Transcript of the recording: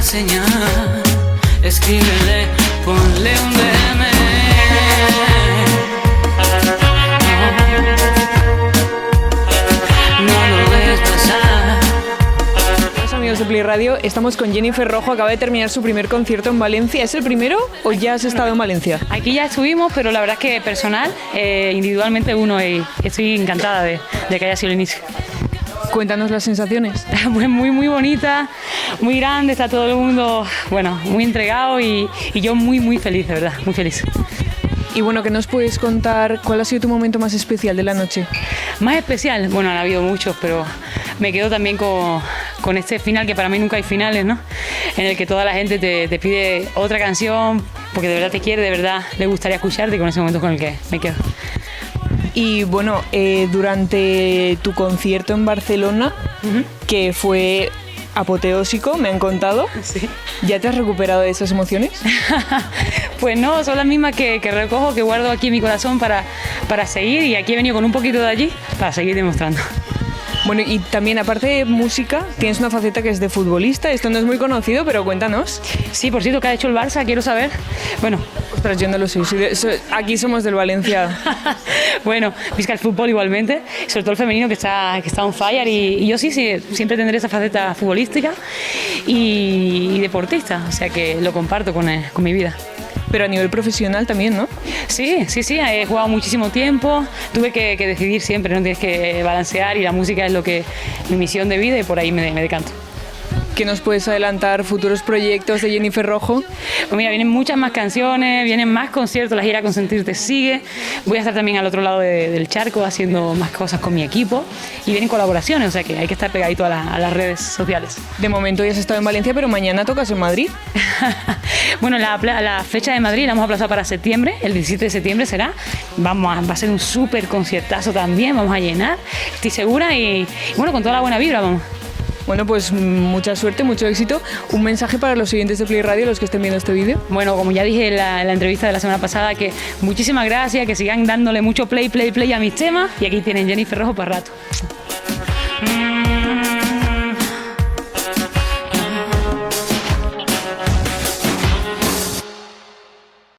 señal, escríbele, ponle un DM. No lo ves pasar. Amigos de Play Radio, estamos con Jennifer Rojo, acaba de terminar su primer concierto en Valencia. ¿Es el primero o ya has estado en Valencia? Aquí ya estuvimos, pero la verdad es que personal, individualmente uno, y estoy encantada de que haya sido el inicio. Cuéntanos las sensaciones. Pues muy bonita, muy grande, está todo el mundo, bueno, muy entregado y yo muy feliz, de verdad, muy feliz. Y bueno, ¿qué nos puedes contar? ¿Cuál ha sido tu momento más especial de la noche? Más especial, bueno, han habido muchos, pero me quedo también con este final, que para mí nunca hay finales, ¿no? En el que toda la gente te pide otra canción, porque de verdad te quiere, de verdad le gustaría escucharte, y con ese momento con el que me quedo. Y bueno, durante tu concierto en Barcelona, que fue apoteósico, me han contado, Sí. ¿ya te has recuperado de esas emociones? Pues no, son las mismas que recojo, que guardo aquí en mi corazón para seguir, y aquí he venido con un poquito de allí para seguir demostrando. Bueno, y también, aparte de música, tienes una faceta que es de futbolista. Esto no es muy conocido, pero cuéntanos. Sí, por cierto, ¿qué ha hecho el Barça? Quiero saber. Bueno. Ostras, yo no lo sé. Aquí somos del Valencia. Bueno, visca el fútbol igualmente, sobre todo el femenino que está on fire, y yo sí, siempre tendré esa faceta futbolística y deportista, o sea que lo comparto con mi vida. Pero a nivel profesional también, ¿no? Sí, he jugado muchísimo tiempo, tuve que decidir siempre, no tienes que balancear, y la música es mi misión de vida, y por ahí me decanto. ¿Qué nos puedes adelantar? ¿Futuros proyectos de Jennifer Rojo? Pues mira, vienen muchas más canciones, vienen más conciertos, la gira Consentirte sigue. Voy a estar también al otro lado del charco haciendo más cosas con mi equipo, y vienen colaboraciones, o sea que hay que estar pegadito a las redes sociales. De momento ya has estado en Valencia, pero mañana tocas en Madrid. Bueno, la fecha de Madrid la hemos aplazado para septiembre, el 17 de septiembre será. Va a ser un súper conciertazo también, vamos a llenar, estoy segura, y bueno, con toda la buena vibra vamos. Bueno, pues mucha suerte, mucho éxito. Un mensaje para los oyentes de Play Radio, los que estén viendo este vídeo. Bueno, como ya dije en la entrevista de la semana pasada, que muchísimas gracias, que sigan dándole mucho play a mis temas, y aquí tienen Jennifer Rojo para rato.